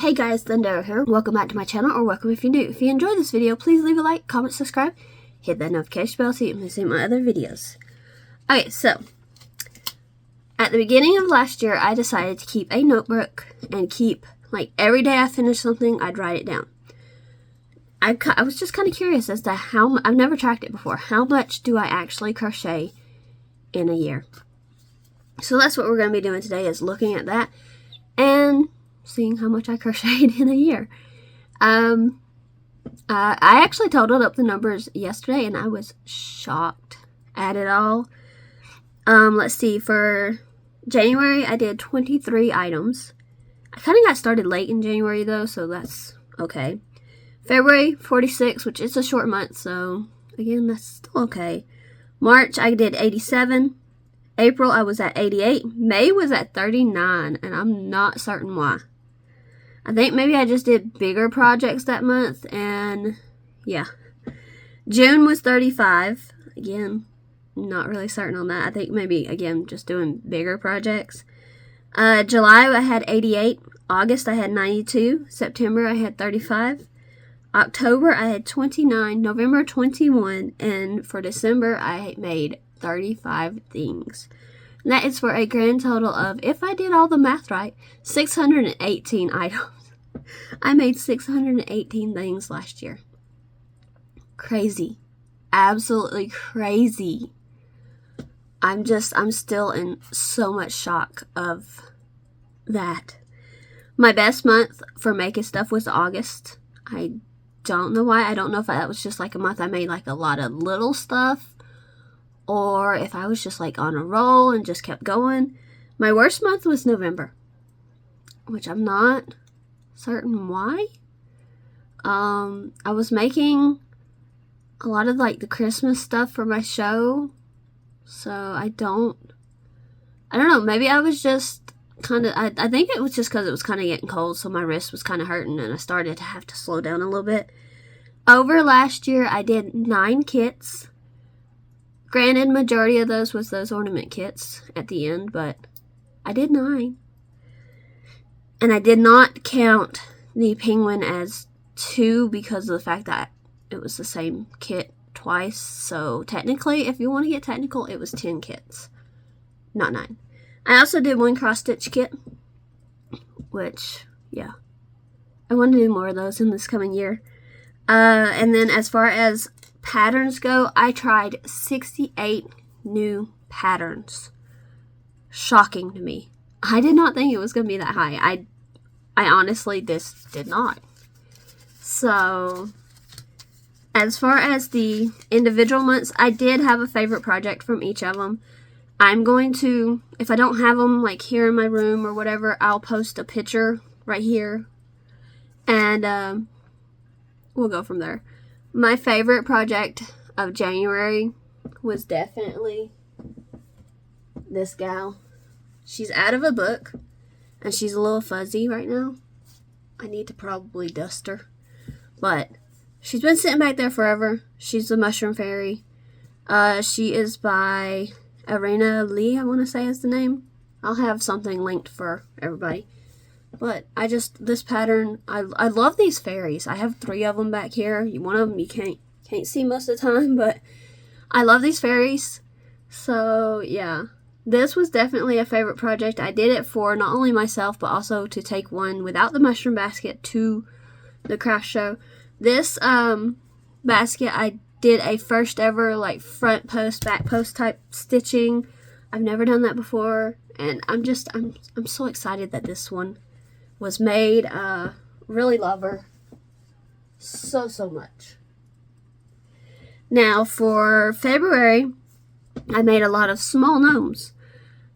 Hey guys, Thunder here. Welcome back to my channel, or welcome if you're new. If you enjoyed this video, please leave a like, comment, subscribe, hit that notification bell so you can see my other videos. Okay, so at the beginning of last year, I decided to keep a notebook and keep, like, every day I finished something, I'd write it down. I was just kind of curious as to how, I've never tracked it before, how much do I actually crochet in a year? So that's what we're going to be doing today, is looking at that and seeing how much I crocheted in a year. I actually totaled up the numbers yesterday and I was shocked at it all. Let's see, for January I did 23 items. I kind of got started late in January though, so that's okay. February 46, which is a short month, so again that's still okay. March I did 87. April I was at 88. May was at 39, and I'm not certain why. I think maybe I just did bigger projects that month, and yeah. June was 35. Again, not really certain on that. I think maybe, again, just doing bigger projects. July I had 88. August I had 92. September I had 35. October I had 29. November 21. And for December I made 35 things. And that is for a grand total of, if I did all the math right, 618 items. I made 618 things last year. Crazy. Absolutely crazy. I'm still in so much shock of that. My best month for making stuff was August. I don't know why. I don't know if that was just like a month I made like a lot of little stuff, or if I was just like on a roll and just kept going. My worst month was November, which I'm not certain why. I was making a lot of like the Christmas stuff for my show, so I don't know, maybe I was just kind of, I think it was just because it was kind of getting cold, so my wrist was kind of hurting and I started to have to slow down a little bit. Over last year I did 9 kits. Granted, majority of those was those ornament kits at the end, but I did 9. And I did not count the penguin as 2 because of the fact that it was the same kit twice. So technically, if you want to get technical, it was 10 kits, not 9. I also did 1 cross-stitch kit, which, yeah, I want to do more of those in this coming year. And then as far as patterns go, I tried 68 new patterns. Shocking to me. I did not think it was going to be that high. I honestly just did not. So, as far as the individual months, I did have a favorite project from each of them. I'm going to, if I don't have them like here in my room or whatever, I'll post a picture right here. And we'll go from there. My favorite project of January was definitely this gal. She's out of a book, and she's a little fuzzy right now. I need to probably dust her. But she's been sitting back there forever. She's the Mushroom Fairy. She is by Arena Lee, I want to say is the name. I'll have something linked for everybody. But this pattern, I love these fairies. I have 3 of them back here. One of them you can't see most of the time, but I love these fairies. So, yeah. This was definitely a favorite project. I did it for not only myself, but also to take one without the mushroom basket to the craft show. This basket, I did a first ever like front post, back post type stitching. I've never done that before, and I'm so excited that this one was made. Really love her so much. Now for February, I made a lot of small gnomes.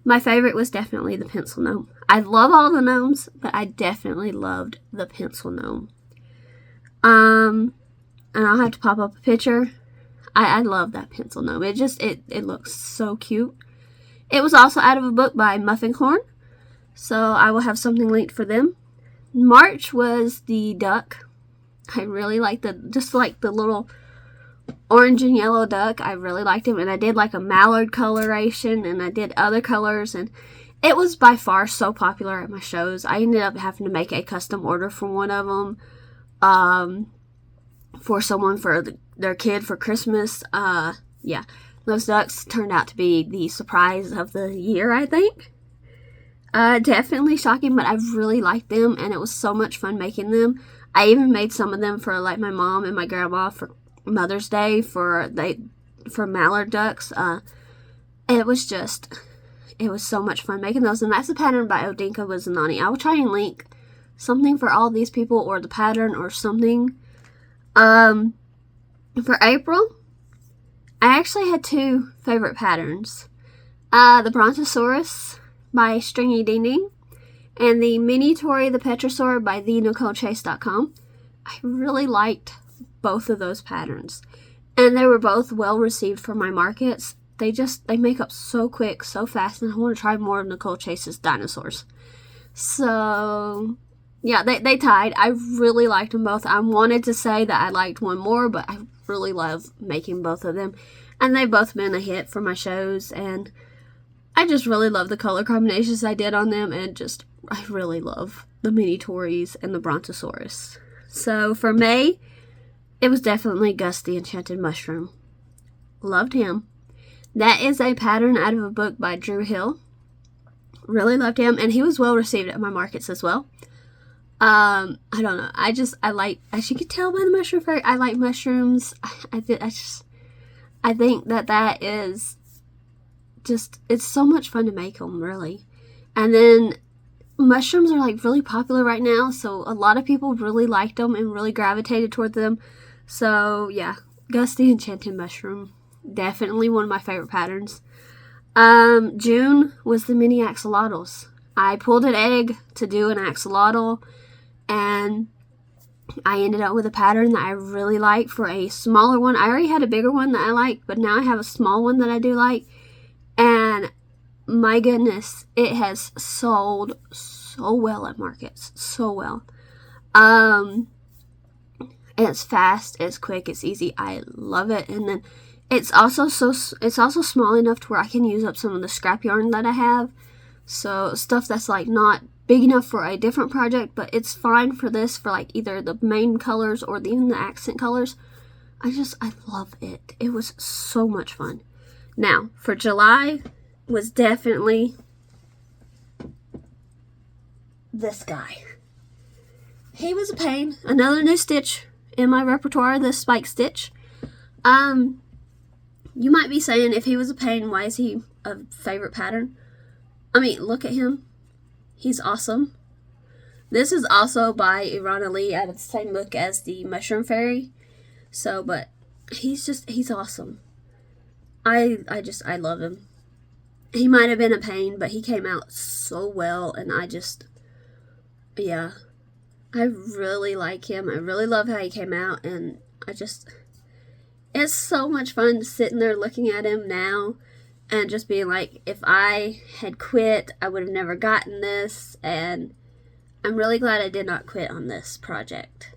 My favorite was definitely the pencil gnome. I love all the gnomes, but I definitely loved the pencil gnome. And I'll have to pop up a picture. I love that pencil gnome. It looks so cute. It was also out of a book by Muffincorn, so I will have something linked for them. March was the duck. I really like the little orange and yellow duck. I really liked him, and I did like a mallard coloration, and I did other colors, and it was by far so popular at my shows. I ended up having to make a custom order for one of them, for someone for their kid for Christmas. Yeah, those ducks turned out to be the surprise of the year, I think. Definitely shocking, but I really liked them, and it was so much fun making them. I even made some of them for like my mom and my grandma for Mother's Day for mallard ducks. It was so much fun making those, and that's a pattern by Odinka Wizanani. I will try and link something for all these people, or the pattern, or something. For April, I actually had two favorite patterns. The Brontosaurus by Stringy Ding Ding, and the Mini Tori the Petrosaur by TheNicoleChase.com. I really liked both of those patterns, and they were both well received for my markets. They make up so quick, so fast, and I want to try more of Nicole Chase's dinosaurs. So, yeah, they tied. I really liked them both. I wanted to say that I liked one more, but I really love making both of them, and they've both been a hit for my shows, and I just really love the color combinations I did on them, and I really love the Mini Tories and the Brontosaurus. So for May, it was definitely Gus the Enchanted Mushroom. Loved him. That is a pattern out of a book by Drew Hill. Really loved him, and he was well received at my markets as well. I don't know. I like, as you can tell by the mushroom fairy, I like mushrooms. I think that is just, it's so much fun to make them, really. And then mushrooms are like really popular right now, so a lot of people really liked them and really gravitated toward them. So yeah, Gus the Enchanted Mushroom, definitely one of my favorite patterns. June was the mini axolotls. I pulled an egg to do an axolotl, and I ended up with a pattern that I really like for a smaller one. I already had a bigger one that I liked, but now I have a small one that I do like. And my goodness, it has sold so well at markets. So well. It's fast, it's quick, it's easy. I love it. And then it's also small enough to where I can use up some of the scrap yarn that I have. So stuff that's like not big enough for a different project, but it's fine for this, for like either the main colors or even the accent colors. I love it. It was so much fun. Now, for July was definitely this guy. He was a pain. Another new stitch in my repertoire, this spike stitch. You might be saying, if he was a pain, why is he a favorite pattern? I mean, look at him. He's awesome. This is also by Irana Lee out of the same book as the Mushroom Fairy. So, but he's awesome. I love him. He might have been a pain, but he came out so well, and yeah. I really like him. I really love how he came out, and it's so much fun sitting there looking at him now and just being like, if I had quit, I would have never gotten this, and I'm really glad I did not quit on this project.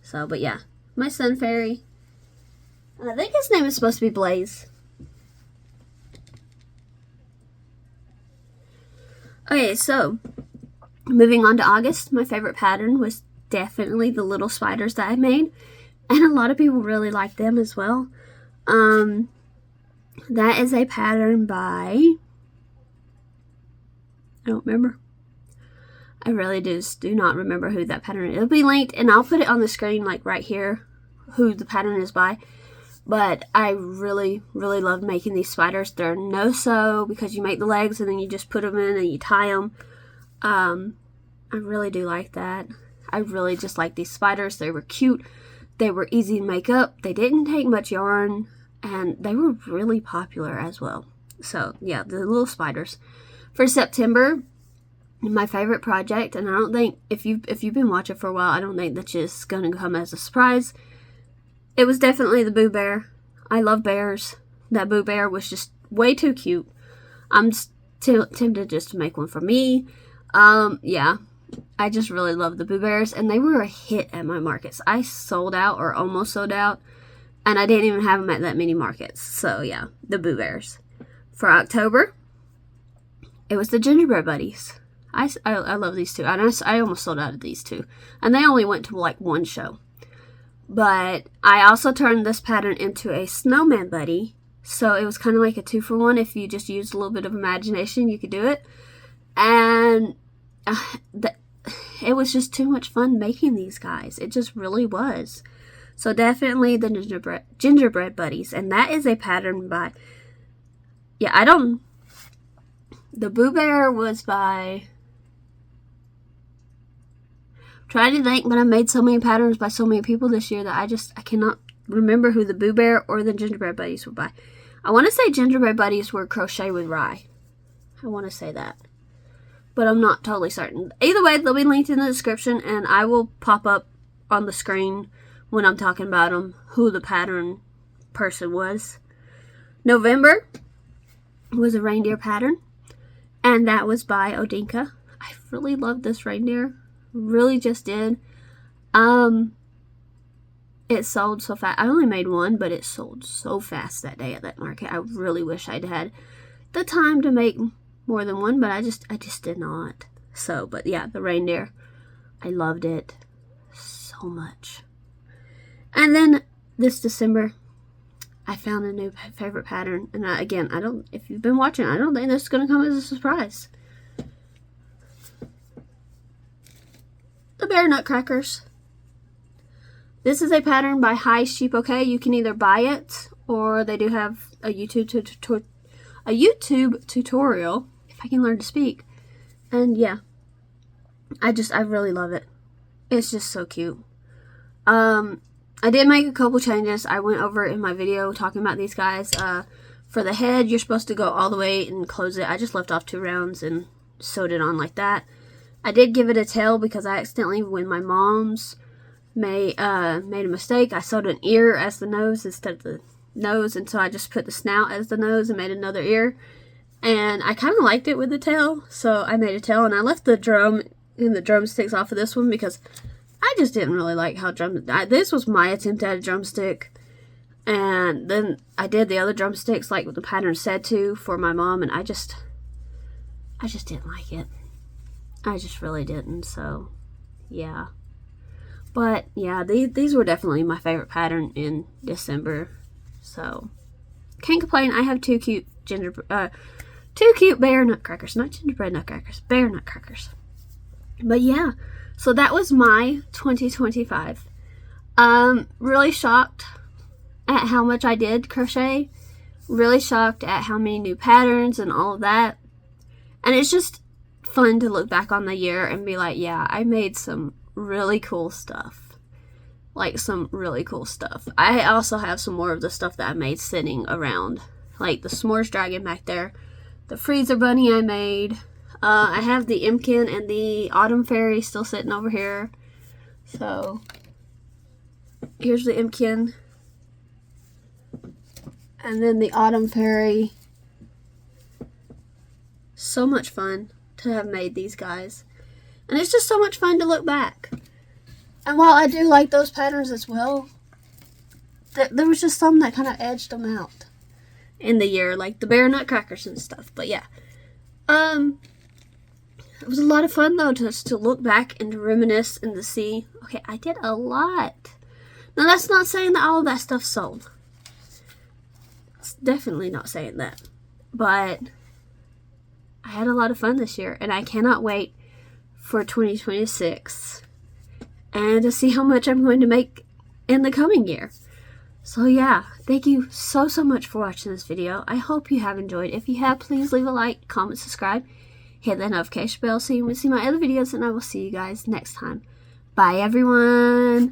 So, but yeah, my Sun Fairy. I think his name is supposed to be Blaze. Okay, so moving on to August, my favorite pattern was definitely the little spiders that I made, and a lot of people really liked them as well. That is a pattern by, I don't remember. I really do not remember who that pattern is. It'll be linked, and I'll put it on the screen like right here, who the pattern is by. But I really, really love making these spiders. They're no-sew because you make the legs and then you just put them in and you tie them. I really do like that. I really just like these spiders. They were cute. They were easy to make up. They didn't take much yarn. And they were really popular as well. So, yeah, the little spiders. For September, my favorite project, and I don't think, if you've been watching for a while, I don't think that's just going to come as a surprise. It was definitely the Boo Bear. I love bears. That Boo Bear was just way too cute. I'm just tempted just to make one for me. Yeah, I just really love the Boo Bears, and they were a hit at my markets. I sold out, or almost sold out, and I didn't even have them at that many markets. So yeah, the Boo Bears. For October, it was the gingerbread buddies. I love these two. I almost sold out of these two. And they only went to like one show. But I also turned this pattern into a snowman buddy. So it was kind of like a 2-for-1. If you just used a little bit of imagination, you could do it. And it was just too much fun making these guys. It just really was. So definitely the gingerbread buddies. And that is a pattern by... Yeah, the Boo Bear was by... Trying to think, but I made so many patterns by so many people this year that I cannot remember who the Boo Bear or the gingerbread buddies were by. I want to say gingerbread buddies were Crochet with Rye. I want to say that, but I'm not totally certain. Either way, they'll be linked in the description, and I will pop up on the screen when I'm talking about them who the pattern person was. November was a reindeer pattern, and that was by Odinka. I really love this reindeer. Really just did. It sold so fast. I only made one, but it sold so fast that day at that market. I really wish I'd had the time to make more than one, but I just did not. So, but yeah, the reindeer, I loved it so much. And then this December, I found a new favorite pattern, and if you've been watching, I don't think this is going to come as a surprise. The Bear Nutcrackers. This is a pattern by Hi Sheep OK. You can either buy it, or they do have a YouTube tutorial, if I can learn to speak. And yeah, I really love it. It's just so cute. I did make a couple changes. I went over in my video talking about these guys. For the head, you're supposed to go all the way and close it. I just left off 2 rounds and sewed it on like that. I did give it a tail because I accidentally, when my mom's made a mistake, I sewed an ear as the nose instead of the nose, and so I just put the snout as the nose and made another ear. And I kind of liked it with the tail, so I made a tail, and I left the drum and the drumsticks off of this one because I just didn't really like how this was my attempt at a drumstick. And then I did the other drumsticks like what the pattern said to for my mom, and I just didn't like it. I just really didn't, so yeah. But yeah, these were definitely my favorite pattern in December. So can't complain. I have two cute bear nutcrackers, not gingerbread nutcrackers, bear nutcrackers. But yeah, so that was my 2025. Really shocked at how much I did crochet. Really shocked at how many new patterns and all of that. And it's just fun to look back on the year and be like, yeah, I made some really cool stuff. Like some really cool stuff. I also have some more of the stuff that I made sitting around. Like the s'mores dragon back there. The freezer bunny I made. I have the Imkin and the autumn fairy still sitting over here. So here's the Imkin. And then the autumn fairy. So much fun to have made these guys. And it's just so much fun to look back. And while I do like those patterns as well, there was just some that kind of edged them out in the year, like the bear nutcrackers and stuff. But yeah, it was a lot of fun though to look back and to reminisce and to see, okay, I did a lot. Now that's not saying that all of that stuff sold. It's definitely not saying that. But I had a lot of fun this year, and I cannot wait for 2026 and to see how much I'm going to make in the coming year. So yeah, thank you so much for watching this video. I hope you have enjoyed. If you have, please leave a like, comment, subscribe, hit that notification bell so you can see my other videos, and I will see you guys next time. Bye everyone!